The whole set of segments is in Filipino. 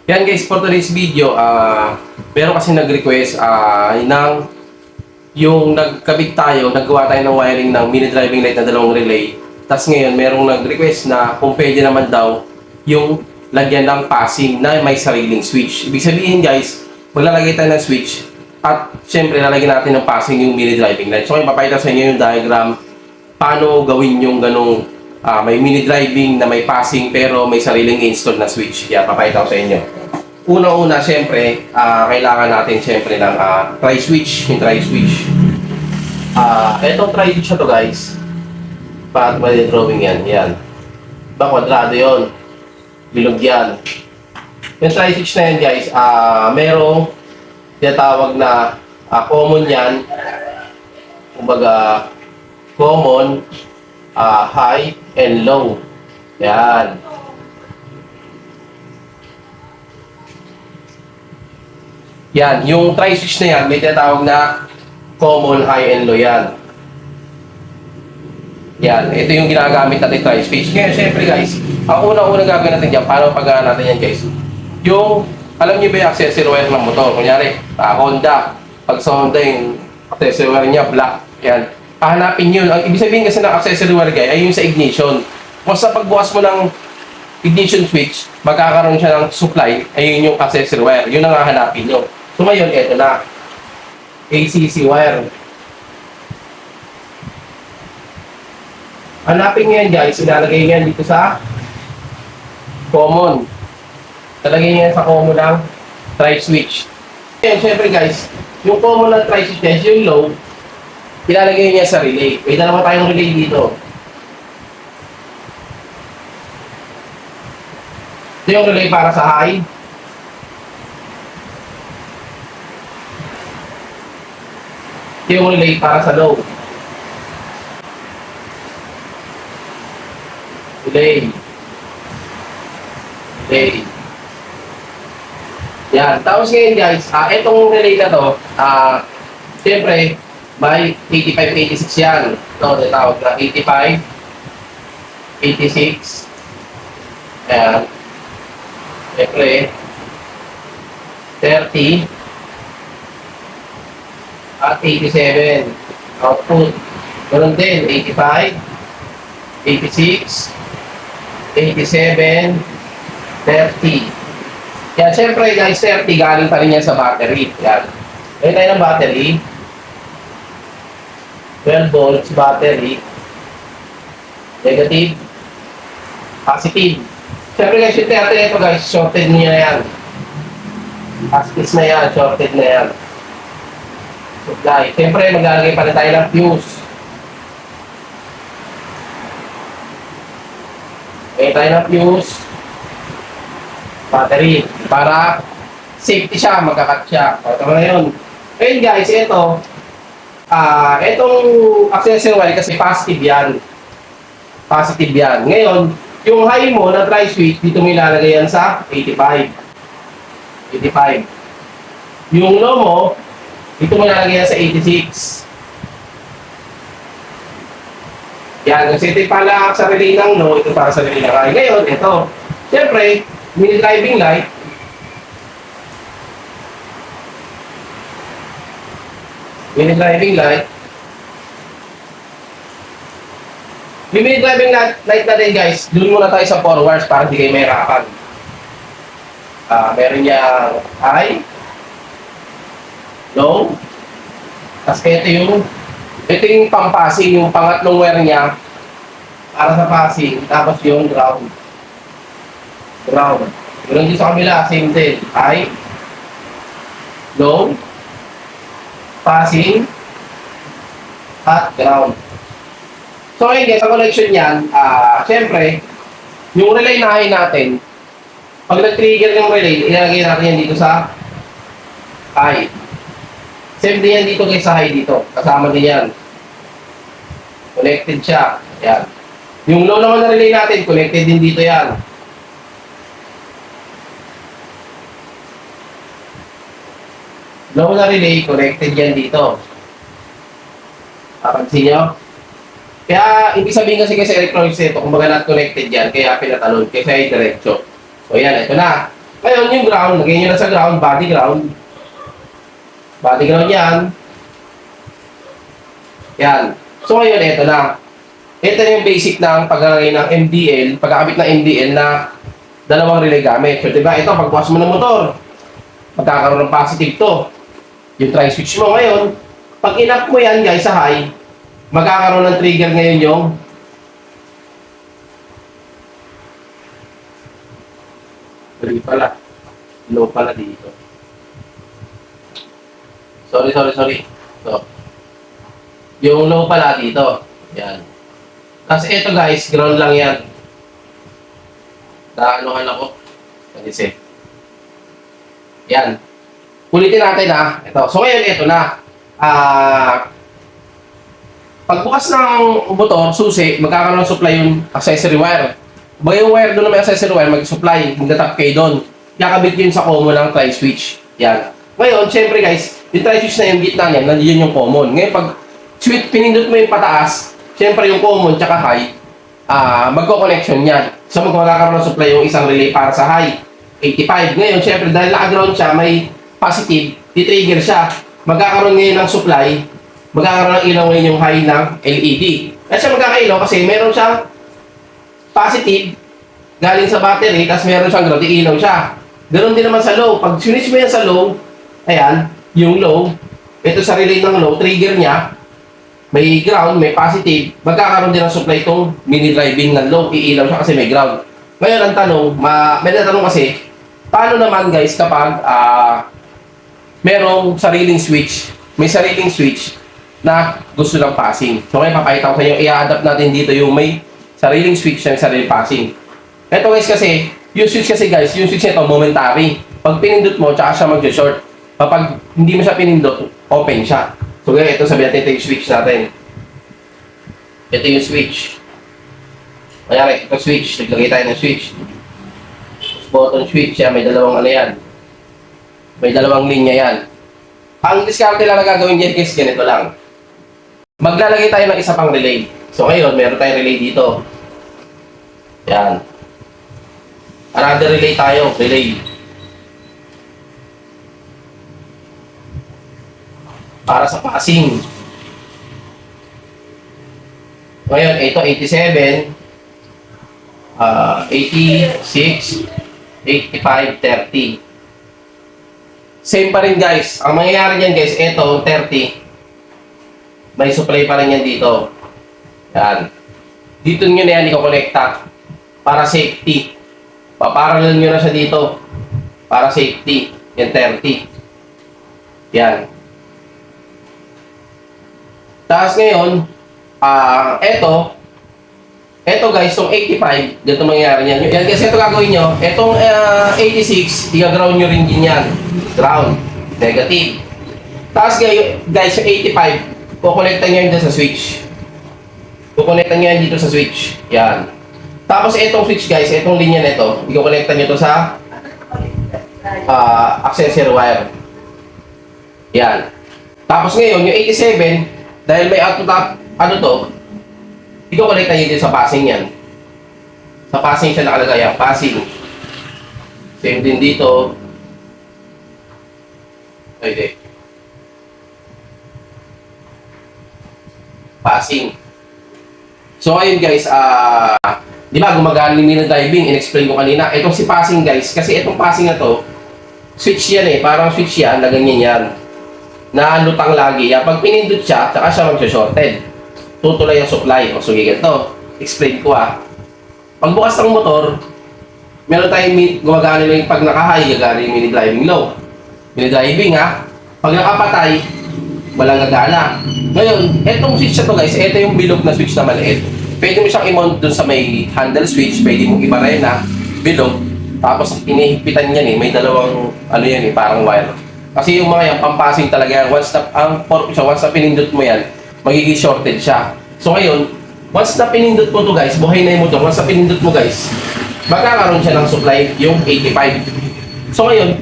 Yan guys, for today's video, meron kasi nag-request ng yung nagkabit tayo, naggawa tayo ng wiring ng mini driving light na dalawang relay. Tapos ngayon, merong nag-request na kung pwede naman daw yung lagyan ng passing na may sariling switch. Ibig sabihin guys, maglalagay tayo ng switch at syempre lalagyan natin ng passing yung mini driving light. So, ipapakita sa inyo yung diagram paano gawin yung ganong may mini driving na may passing pero may sariling install na switch. Yan, papakita ko sa inyo. Una-una, syempre, kailangan natin syempre ng tri-switch, yung tri-switch. Etong tri-switch na to guys, paano ba yung drawing yan? Yan. Diba, kwadrado yun. Bilog yan. Yung tri-switch na yan guys, merong tinatawag na common yan. Kumbaga, common, high, and low. Yan. Yan, yung tri-switch na yan, may tinatawag na common, high, and low yan. Yan, ito yung ginagamit natin tri-switch. Ngayon, syempre guys, ang unang-unang gagawin natin dyan, paano pag natin yan guys? Yung, alam niyo ba yung accessory wire ng motor? Kunyari, Honda. Pag sa Honda, yung accessory wire niya, black. Yan. Hahanapin yun. Ang ibig sabihin kasi ng accessory wire guys, ay yung sa ignition. Kung sa pagbukas mo ng ignition switch, magkakaroon siya ng supply, ayun yung accessory wire. Yun ang hahanapin nyo. So ngayon, eto na. ACC wire. Hanapin nyo yan guys, ilalagay nyo yan dito sa common. Ilalagay nyo yan sa common ng tri-switch. Ngayon, syempre guys, yung common ng tri-switch guys, yung low, ilalagay nyo yan sa relay. May dalawa tayong relay dito. Ito yung relay para sa high. Ito yung relay para sa low. Relay. Relay. Yan. Tapos ngayon guys, itong relay na to, siyempre, may 85-86 yan. Ito, tinatawag na 85, 86. Ayan. Siyempre, 30, at 87. Output. Ganun din, 85, 86, 87, 30. Yan, syempre guys, 30 galing pa rin yan sa battery. Yan. Ngayon tayo ng battery. 12 volts battery. Negative. Positive. Syempre guys, yung 30 ito guys, shorted niya yan. Aspis na yan, shorted na yan. Supply. Siyempre, maglalagay pa rin tayo ng fuse. Lagay tayo ng fuse. Battery. Para safety siya, magkakat siya. O, tama na yun. Ngayon guys, ito. Itong accessory wire kasi positive yan. Positive yan. Ngayon, yung high mo na tri-switch, dito mo ilalagay yan sa 85. 85. Yung low mo, dito mo ilalagay yan sa 86. Yan, kasi ito pala sa relay ng low, ito para sa relay ng high. Ngayon, ito. Siyempre, mini driving light. Mini driving light. Yung mini driving light natin guys, doon muna tayo sa forwards para hindi kayo mahirapan. Meron niya high, low, tapos ito yung pang-passing, yung pangatlong wire niya para sa passing, tapos yung ground. Ground. Yun din sa kabila, same din. High, low, passing, at ground. So ngayon guys, ang connection niyan, syempre, yung relay na high natin, pag nag-trigger yung relay, ilalagay natin yan dito sa high. Same din yan dito guys sa high dito. Kasama din yan. Connected siya. Yan. Yung low naman na relay natin, connected din dito yan. Low na relay, connected yan dito. Papansin nyo? Kaya, ibig sabihin kasi sa electronics nito, kung baga not connected yan, kaya pinatalon, kasi ay diretso. So yan, ito na. Ngayon, yung ground, lagay nyo na sa ground, body ground. Body ground yan. Yan. So ngayon, ito na. Ito na yung basic ng paglalagay ng MDL, pagkakabit ng MDL na dalawang relay gamit. So diba, ito, pagbukas mo ng motor, magkakaroon ng positive to. Yung tri-switch mo ngayon, pag in-up mo yan guys sa high, magkakaroon ng trigger ngayon yung low pala dito. Sorry. So, yung low pala dito. Yan. Kasi ito guys, ground lang yan. Naanuhan ako. Kasi, yan. Ulitin natin ito. So ngayon, ito na. Pagbukas ng motor, susi, magkakaroon ng supply yung accessory wire. Baga yung wire doon na may accessory wire, mag-supply, mag-tap kayo doon. Kakabit yun sa common ng tri-switch. Yan. Ngayon, syempre guys, yung tri-switch na yung gitna niyan, nandiyan yung common. Ngayon, pag switch, pinindot mo yung pataas, syempre yung common tsaka high, magko-connection yan. So magkakaroon ng supply yung isang relay para sa high, 85. Ngayon, syempre, dahil naka-ground siya, may positive, titrigger siya. Magkakaroon ngayon ng supply, magkakaroon ng ilaw ngayon yung high ng LED. At siya magkakailaw kasi meron siyang positive galing sa battery, tapos meron siyang ground, iilaw siya. Ganoon din naman sa low. Pag switch mo yan sa low, ayan, yung low, ito sa relay ng low, trigger niya, may ground, may positive, magkakaroon din ng supply itong mini driving ng low, iilaw siya kasi may ground. Ngayon ang tanong, may natanong kasi, paano naman guys kapag merong sariling switch, may sariling switch na gusto ng passing. So ngayon papakita ko sa inyo, i-adapt natin dito yung may sariling switch na sariling passing. Ito guys kasi, yung switch kasi guys, yung switch nito momentary. Pag pinindot mo, tsaka siya mag-short. Kapag hindi mo siya pinindot, open siya. So ngayon, ito sabihin natin, ito yung switch natin. Ito yung switch. Mayari, ito switch. Naglagay tayo ng switch. Button switch yan, may dalawang ano yan. May dalawang linya yan. Ang diskarte lang na gagawin dyan guys, ganito lang. Maglalagay tayo ng isa pang relay. So ngayon, meron tayong relay dito. Yan. Another relay tayo, relay. Para sa passing. Ngayon, ito 87, 86, 85, 30. Same pa rin guys. Ang mangyayari niyan guys, ito 30. May supply pa rin yan dito. Yan. Dito nyo na yan iko-connecta para safety. Paparallel nyo na siya dito para safety. Yan 30. Yan. Tapos ngayon, eto guys, itong 85, dito mangyayari yan. Yan guys, ito gagawin nyo. Itong 86, i-ground nyo rin din yan. Ground. Negative. Tapos guys, yung 85, kukonektan nyo yun dito sa switch. Kukonektan nyo yan dito sa switch. Yan. Tapos itong switch guys, itong linya nito, i-kukonektan nyo to sa accessory wire. Yan. Tapos ngayon, yung 87, dahil may out to top, ano to, i-kukonektan nyo din sa passing yan. Sa passing siya nakalagay yan. Passing. Same din dito. Okay. Passing. So ayun guys, di ba gumagana yung mini driving, in-explain ko kanina. Itong si passing guys, kasi itong passing na to, switch yan parang switch yan, na ganyan yan. Na lutang lagi. Pag pinindot siya, saka siya mag-shorted. Tutulay ang supply. O sige, ganito. Explain ko Pagbukas ng motor, meron tayong gumagana yung pag naka-high, gagana yung mini driving low. Mini driving Pag nakapatay, walang gagana. Ngayon, etong switch na to guys, ito yung bilog na switch na maliit. Pwede mo siyang i-mount dun sa may handle switch, pwede mong ibaray na bilog. Tapos inihigpitan yan may dalawang ano yan parang wire. Kasi yung mga yan, pampasing talaga yan. Once na pinindot mo yan, magiging shorted siya. So ngayon, once na pinindot mo to guys, buhay na yung motor. Once na pinindot mo guys, magkakaroon siya ng supply yung 85. So ngayon,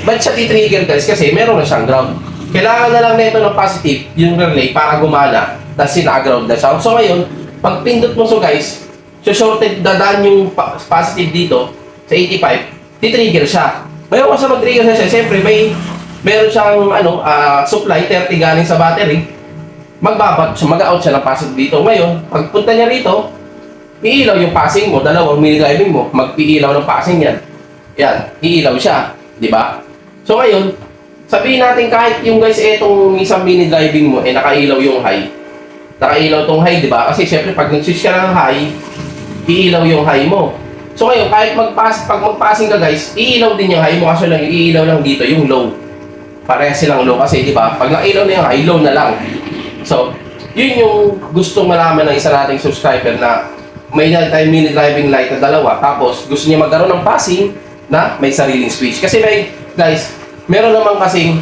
ba't siya titrigger guys? Kasi meron na siyang ground. Kailangan na lang nito ng positive, yung relay, para gumana. Tapos sina-ground na siya. So ngayon, pag pindot mo guys, so shorted, dadaan yung positive dito sa 85, titrigger siya. Ngayon kung sa mag-trigger siya, siyempre meron siyang supply 30 galing sa battery. Mag-out siya ng passing dito. Ngayon, pagpunta niya rito, iilaw yung passing mo, dalawang mini driving mo, mag-iilaw ng passing yan. Yan, iilaw siya, di ba? So ngayon, sabihin natin kahit yung guys, etong isang mini driving mo, nakailaw yung high. Nakailaw tong high, di ba? Kasi syempre, pag nag-switch ka ng high, iilaw yung high mo. So ngayon, kahit pag mag-passing ka guys, iilaw din yung high mo, kaso lang, iilaw lang dito yung low. Pareha silang low kasi, di ba? Pag nailaw na yung high, low na lang. So, yun yung gustong malaman ng isa nating subscriber na may tayong mini driving light na dalawa, tapos gusto niya magkaroon ng passing na may sariling switch. Kasi guys, meron naman kasing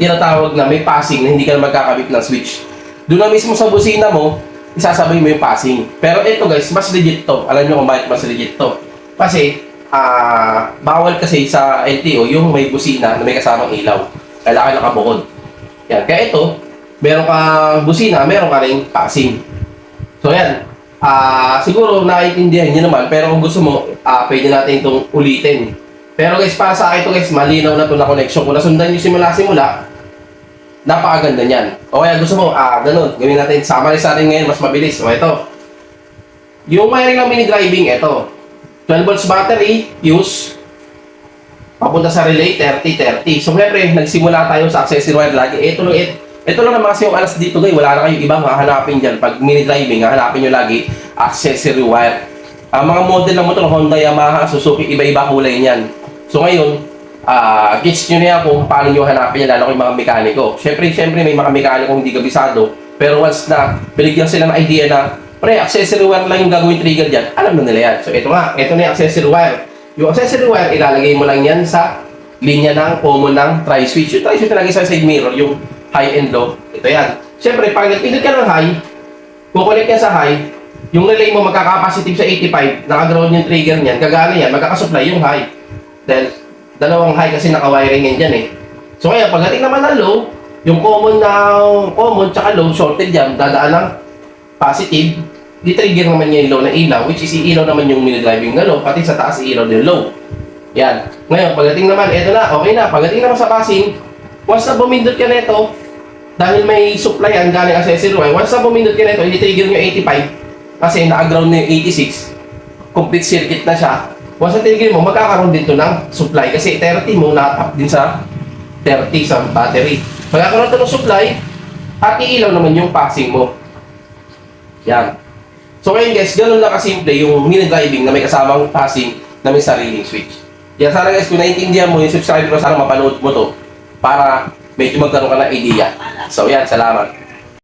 tinatawag na may passing na hindi ka na magkakabit ng switch. Doon na mismo sa busina mo, isasabay mo yung passing. Pero ito guys, mas legit to. Alam nyo kung bakit mas legit to. Kasi, bawal kasi sa LTO yung may busina na may kasamang ilaw. Kailangan nakabukod. Yan. Kaya ito, meron kang busina, meron ka rin passing. So yan, siguro naiintindihan niyo naman, pero kung gusto mo, pwede natin itong ulitin. Pero guys, para sa akin ito guys, malinaw na ito na connection. Kung nasundan niyo simula, napakaganda niyan. O kaya gusto mo, ganun, gawin natin, summarize natin ngayon, mas mabilis. O ito, yung wiring ng mini driving, ito, 12 volts battery, use, papunta sa relay, 30-30. So, syempre, nagsimula tayo sa accessory wire lagi. Ito lang naman kasi yung alas dito guys, wala na kayong ibang hahanapin dyan. Pag mini driving, hahanapin nyo lagi accessory wire. Ang mga model ng motor, Honda, Yamaha, Suzuki, iba-iba kulay niyan. So ngayon, gets nyo na yan kung paano nyo hanapin yan, lalo kung mga mekaniko. Siyempre, may mga mekaniko hindi kabisado. Pero once na binigyan sila ng idea na, pre, accessory wire lang yung gagawin trigger dyan, alam na nila yan. So ito na yung accessory wire. Yung accessory wire, ilalagay mo lang yan sa linya ng common ng tri-switch. Yung tri-switch na lagi sa side mirror, yung high and low. Ito yan. Siyempre, pag nag-pindot ka ng high, kukulik yan sa high, yung relay mo magkakapacitive sa 85, nakaground yung trigger niyan, gagana yan, magkakasupply yung high. Dahil, dalawang high kasi naka-wiring yan dyan eh. So kaya, pagdating naman ng low, yung common tsaka low, shorted yan, dadaan ng positive, di-trigger naman niya yung low na ilaw, which is ilaw naman yung mini driving na low, pati sa taas ilaw din low. Yan. Ngayon, pagdating naman, eto na, okay na. Pagdating naman sa passing, once na bumindot ka nito, dahil may supply yan galing accessory wire, once na bumindot ka nito, i-trigger nyo 85 kasi naka-ground na yung 86, complete circuit na siya. Once na trigger mo, magkakaroon din to ng supply kasi 30 mo na-tap din sa 30 sa battery. Magkakaroon to ng supply at iilaw naman yung passing mo. Yan. So ngayon guys, ganun lang kasimple yung mini driving na may kasamang passing na may sariling switch. Yan, sana guys, kung naiintindihan mo yung subscriber ko, sana mapanood mo to para medyo magkaroon ka ng idea. So yan, salamat.